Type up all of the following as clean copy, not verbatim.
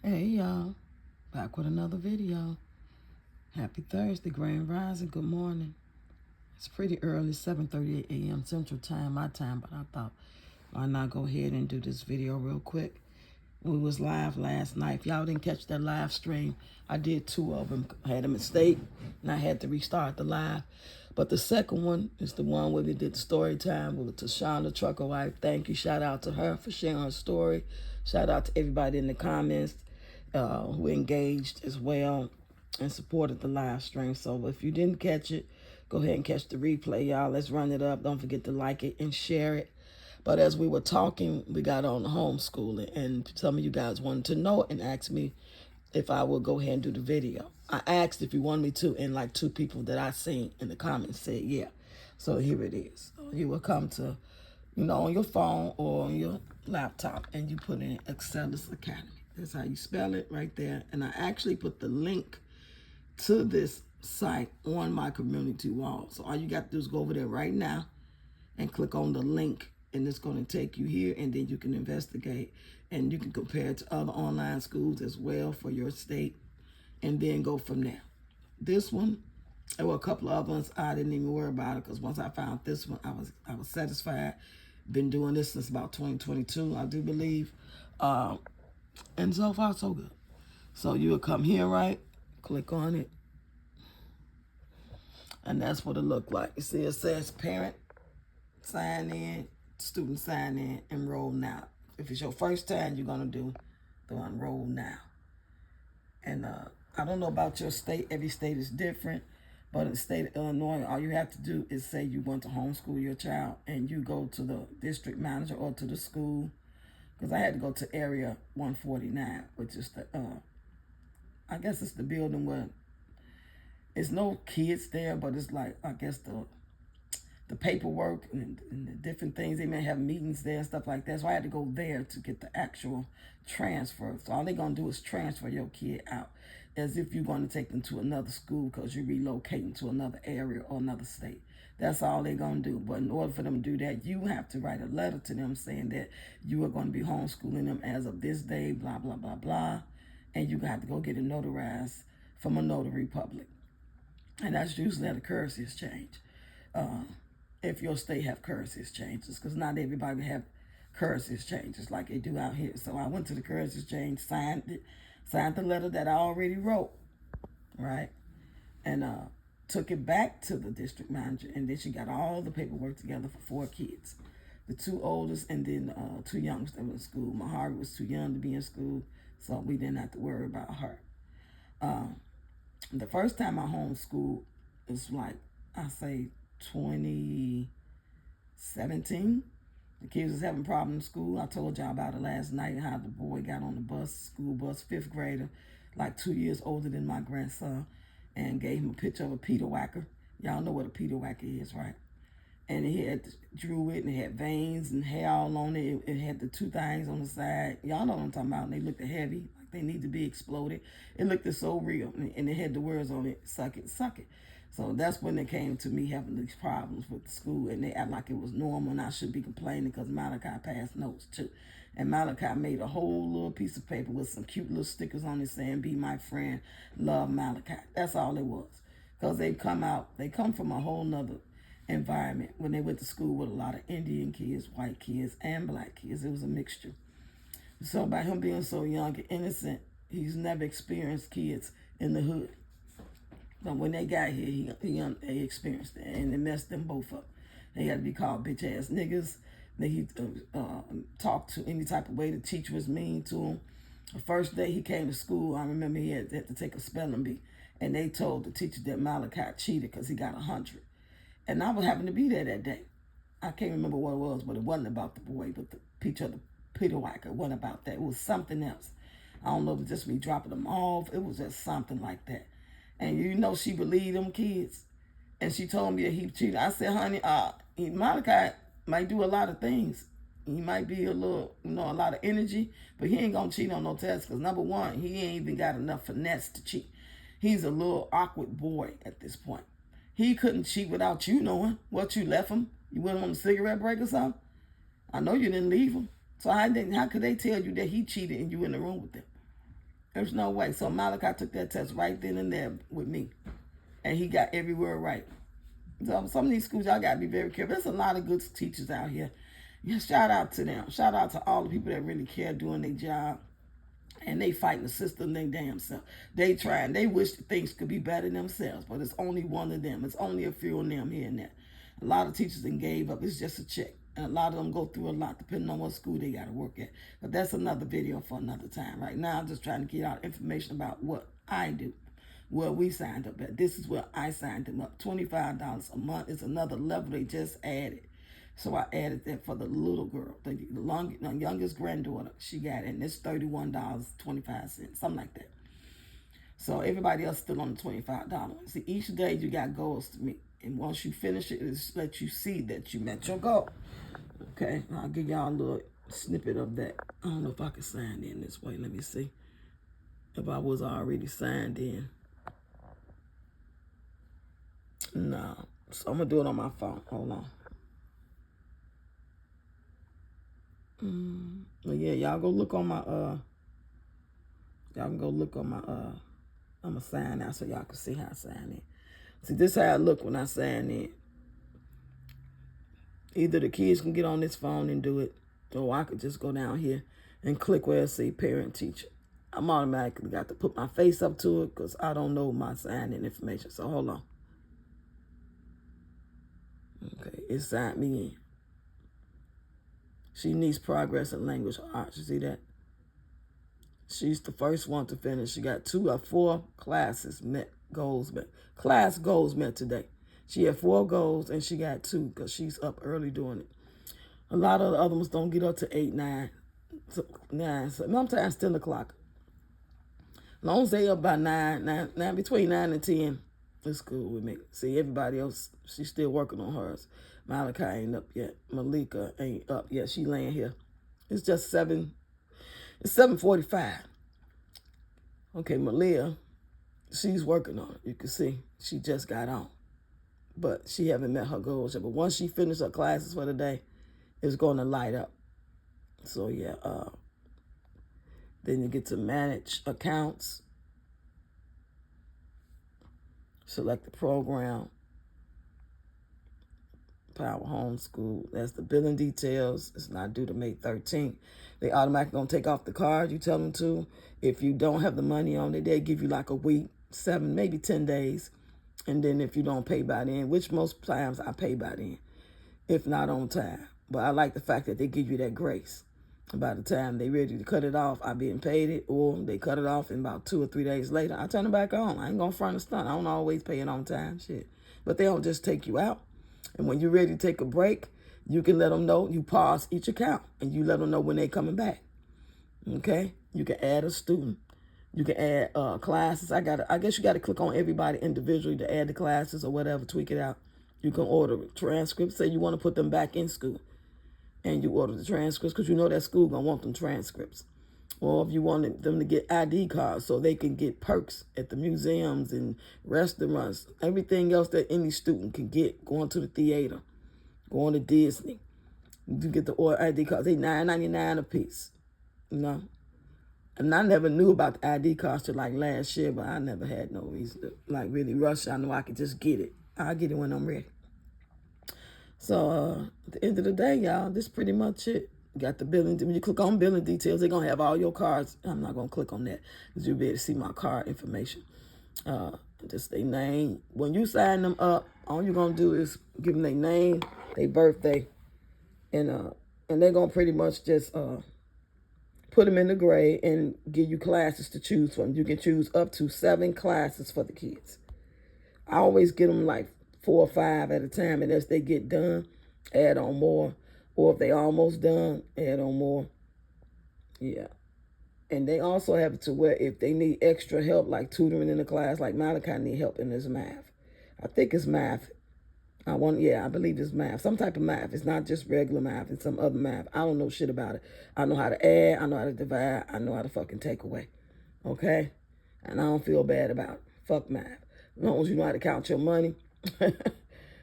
Hey y'all, back with another video. Happy Thursday, Grand Rising, good morning. It's pretty early, 7:38 a.m. Central Time, my time, but I thought, why not go ahead and do this video real quick. We was live last night. If y'all didn't catch that live stream, I did 2 of them. I had a mistake, and I had to restart the live. But the second one is the one where we did the story time with Tashonda Trucker Wife. Thank you. Shout out to her for sharing her story. Shout out to everybody in the comments who engaged as well and supported the live stream. So if you didn't catch it, go ahead and catch the replay, y'all. Let's run it up. Don't forget to like it and share it. But as we were talking, we got on homeschooling, and some of you guys wanted to know and asked me if I would go ahead and do the video. I asked if you wanted me to, and like 2 people that I seen in the comments said yeah. So here it is. You will come to, on your phone or on your laptop, and you put in Excellus Academy. That's how you spell it right there. And I actually put the link to this site on my community wall. So all you got to do is go over there right now and click on the link, and it's going to take you here, and then you can investigate, and you can compare it to other online schools as well for your state, and then go from there. This one, there were a couple of other ones I didn't even worry about it, because once I found this one, I was satisfied. Been doing this since about 2022, I do believe, and so far so good. So you will come here, right? Click on it, and that's what it looked like. You see, it says parent sign in, student sign in, enroll now. If it's your first time, you're gonna do the enroll now. And I don't know about your state. Every state is different. But in the state of Illinois, all you have to do is say you want to homeschool your child, and you go to the district manager or to the school. Because I had to go to area 149, which is the, I guess it's the building where it's no kids there, but it's like, I guess the paperwork and the different things. They may have meetings there and stuff like that. So I had to go there to get the actual transfer. So all they're going to do is transfer your kid out as if you're going to take them to another school because you're relocating to another area or another state. That's all they're going to do. But in order for them to do that, you have to write a letter to them saying that you are going to be homeschooling them as of this day, blah, blah, blah, blah. And you have to go get it notarized from a notary public. And that's usually at a currency exchange. If your state have currency exchanges, because not everybody have currency exchanges like they do out here. So I went to the currency exchange, signed the letter that I already wrote, right? And took it back to the district manager, and then she got all the paperwork together for 4 kids. The 2 oldest and then 2 youngest that were in school. Mahari was too young to be in school, so we didn't have to worry about her. The first time I homeschooled was like, I say 2017. The kids was having problems in school. I told y'all about it last night, how the boy got on the bus, school bus, 5th grader, like 2 years older than my grandson, and gave him a picture of a Peter Whacker. Y'all know what a Peter Whacker is, right? And he had drew it, and it had veins and hair all on it. It had the 2 things on the side. Y'all know what I'm talking about. And they looked heavy, like they need to be exploded. It looked so real, and it had the words on it, suck it, suck it. So that's when it came to me having these problems with the school, and they act like it was normal, and I should be complaining because Malachi passed notes too. And Malachi made a whole little piece of paper with some cute little stickers on it saying, "Be my friend, love Malachi." That's all it was. Because they come from a whole nother environment when they went to school with a lot of Indian kids, white kids, and black kids. It was a mixture. So by him being so young and innocent, he's never experienced kids in the hood. But when they got here, they experienced it, and it messed them both up. They had to be called bitch-ass niggas. He talked to any type of way. The teacher was mean to him. The first day he came to school, I remember he had to take a spelling bee, and they told the teacher that Malachi cheated because he got 100. And I was happened to be there that day. I can't remember what it was, but it wasn't about the boy, but the picture of the Peter Whacker. It wasn't about that. It was something else. I don't know if it was just me dropping them off. It was just something like that. And she believed them kids. And she told me that he cheated. I said, honey, Malachi might do a lot of things. He might be a little, a lot of energy, but he ain't going to cheat on no test because, number one, he ain't even got enough finesse to cheat. He's a little awkward boy at this point. He couldn't cheat without you knowing what you left him. You went on a cigarette break or something. I know you didn't leave him. So how could they tell you that he cheated and you in the room with them? There's no way. So Malachi took that test right then and there with me. And he got every word right. So some of these schools, y'all got to be very careful. There's a lot of good teachers out here. Yeah, shout out to them. Shout out to all the people that really care doing their job. And they fighting the system they damn self. They trying. They wish things could be better themselves. But it's only one of them. It's only a few of them here and there. A lot of teachers then gave up. It's just a check. And a lot of them go through a lot depending on what school they got to work at. But that's another video for another time. Right now, I'm just trying to get out information about what I do, where we signed up at. This is where I signed them up. $25 a month is another level they just added. So I added that for the little girl, the youngest granddaughter. She got it, and it's $31.25, something like that. So everybody else still on the $25. See, each day you got goals to meet. And once you finish it, it's let you see that you met your goal. Okay, I'll give y'all a little snippet of that. I don't know if I can sign in this way. Let me see if I was already signed in. No. So I'm going to do it on my phone. Hold on. But yeah, y'all go look on my, y'all can go look on my, I'm going to sign out so y'all can see how I sign in. See, this is how I look when I sign in. Either the kids can get on this phone and do it, or I could just go down here and click where it say parent teacher. I'm automatically got to put my face up to it because I don't know my sign-in information. So hold on. Okay, it signed me in. She needs progress in language arts. You see that? She's the first one to finish. She got 2 or 4 classes met, goals met. Class goals met today. She had 4 goals and she got 2 because she's up early doing it. A lot of the other ones don't get up to 8, 9, 9. Sometimes 10 o'clock. As long as they up by 9, between 9 and 10, it's cool with me. See, everybody else, she's still working on hers. Malachi ain't up yet. Malika ain't up yet. She laying here. It's just 7. It's 7:45. Okay, Malia, she's working on it. You can see she just got on. But she haven't met her goals yet. But once she finishes her classes for the day, it's going to light up. So, yeah. Then you get to manage accounts. Select the program. Power Homeschool. That's the billing details. It's not due to May 13th. They automatically going to take off the card you tell them to. If you don't have the money on it, they give you like a week, 7, maybe 10 days. And then if you don't pay by then, which most times I pay by then, if not on time. But I like the fact that they give you that grace. By the time they ready to cut it off, I been paid it, or they cut it off and about 2 or 3 days later, I turn it back on. I ain't going to front a stunt. I don't always pay it on time, shit. But they don't just take you out. And when you're ready to take a break, you can let them know. You pause each account, and you let them know when they're coming back. Okay? You can add a student. You can add classes. I guess you got to click on everybody individually to add the classes or whatever, tweak it out. You can order transcripts. Say you want to put them back in school, and you order the transcripts because you know that school going to want them transcripts. Or if you wanted them to get ID cards so they can get perks at the museums and restaurants, everything else that any student can get, going to the theater, going to Disney. You get the ID cards. They $9.99 a piece, you know. And I never knew about the ID cards till like last year, but I never had no reason to like really rush. I know I could just get it. I'll get it when I'm ready. So at the end of the day, y'all, this is pretty much it. You got the billing. When you click on billing details, they're going to have all your cards. I'm not going to click on that because you'll be able to see my card information. Just their name. When you sign them up, all you're going to do is give them their name, their birthday, and they're going to pretty much just put them in the grade and give you classes to choose from. You can choose up to 7 classes for the kids. I always get them like 4 or 5 at a time, and as they get done, add on more. Or if they almost done, add on more. Yeah. And they also have it to where if they need extra help, like tutoring in the class, like Malachi need help in his math. I think it's math. I believe it's math. Some type of math. It's not just regular math. It's some other math. I don't know shit about it. I know how to add. I know how to divide. I know how to fucking take away. Okay? And I don't feel bad about it. Fuck math. As long as you know how to count your money.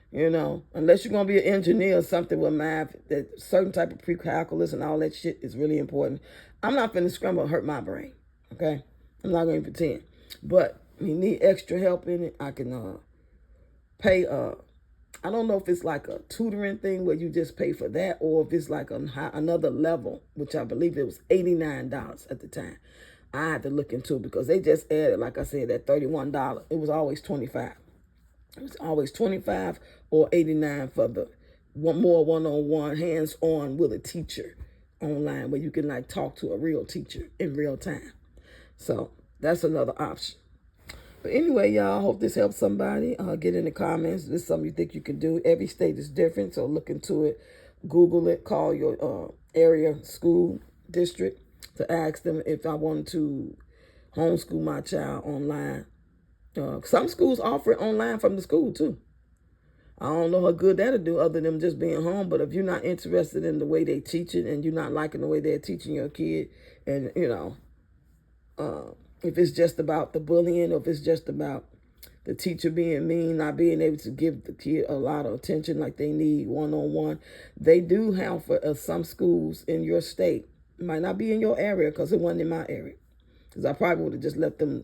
You know, unless you're going to be an engineer or something with math, that certain type of pre-calculus and all that shit is really important. I'm not finna scramble and hurt my brain, okay? I'm not going to pretend. But you need extra help in it, I can pay. I don't know if it's like a tutoring thing where you just pay for that, or if it's like another level, which I believe it was $89 at the time. I had to look into it because they just added, like I said, that $31. It was always 25. It was always 25 or 89 for the more one-on-one, hands-on with a teacher online, where you can like talk to a real teacher in real time. So that's another option. But anyway, y'all, I hope this helps somebody. Get in the comments. If this is something you think you can do. Every state is different, so look into it. Google it. Call your area school district to ask them if I wanted to homeschool my child online. Some schools offer it online from the school, too. I don't know how good that'll do other than just being home. But if you're not interested in the way they teach it and you're not liking the way they're teaching your kid, and, if it's just about the bullying, or if it's just about the teacher being mean, not being able to give the kid a lot of attention like they need one-on-one, they do have for some schools in your state. It might not be in your area because it wasn't in my area. Because I probably would have just let them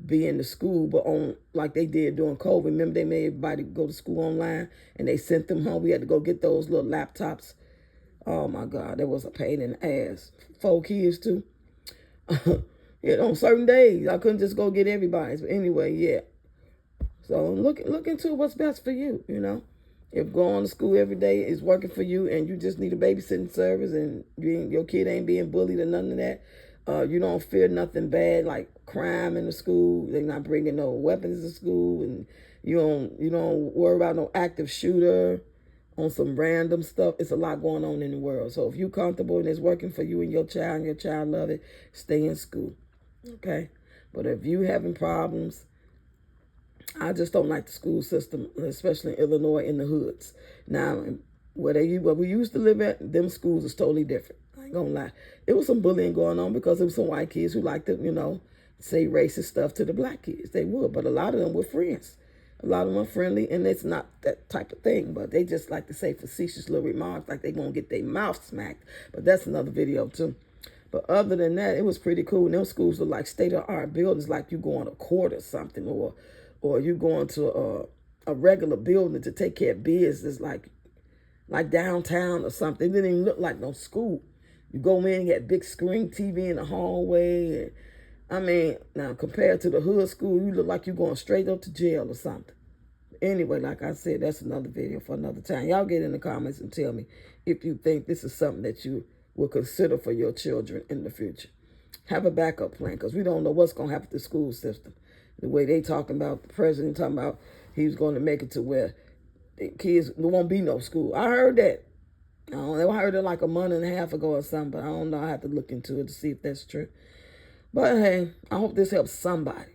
be in the school, but on like they did during COVID. Remember, they made everybody go to school online and they sent them home. We had to go get those little laptops. Oh my God, that was a pain in the ass. 4 kids too. On certain days, I couldn't just go get everybody's. But anyway, yeah. So look into what's best for you, If going to school every day is working for you and you just need a babysitting service and your kid ain't being bullied or none of that, you don't fear nothing bad like crime in the school. They're not bringing no weapons to school, and you don't worry about no active shooter on some random stuff. It's a lot going on in the world. So if you're comfortable and it's working for you and your child love it, stay in school. Okay? But if you having problems, I just don't like the school system, especially in Illinois in the hoods. Now, where we used to live at, them schools is totally different. I ain't gonna lie. It was some bullying going on because there was some white kids who liked to, say racist stuff to the black kids. They would, but a lot of them were friends. A lot of them are friendly, and it's not that type of thing, but they just like to say facetious little remarks like they gonna get their mouth smacked. But that's another video too. But other than that, it was pretty cool. And those schools were like state-of-the-art buildings, like you going to court or something, or you going to a regular building to take care of business, like downtown or something. It didn't even look like no school. You go in, you got big screen TV in the hallway. And, now compared to the hood school, you look like you're going straight up to jail or something. Anyway, like I said, that's another video for another time. Y'all get in the comments and tell me if you think this is something that you will consider for your children in the future. Have a backup plan, because we don't know what's going to happen to the school system. The way they talking about, the president talking about he's going to make it to where the kids, there won't be no school. I heard that. I heard it like a month and a half ago or something, but I don't know. I have to look into it to see if that's true. But hey, I hope this helps somebody.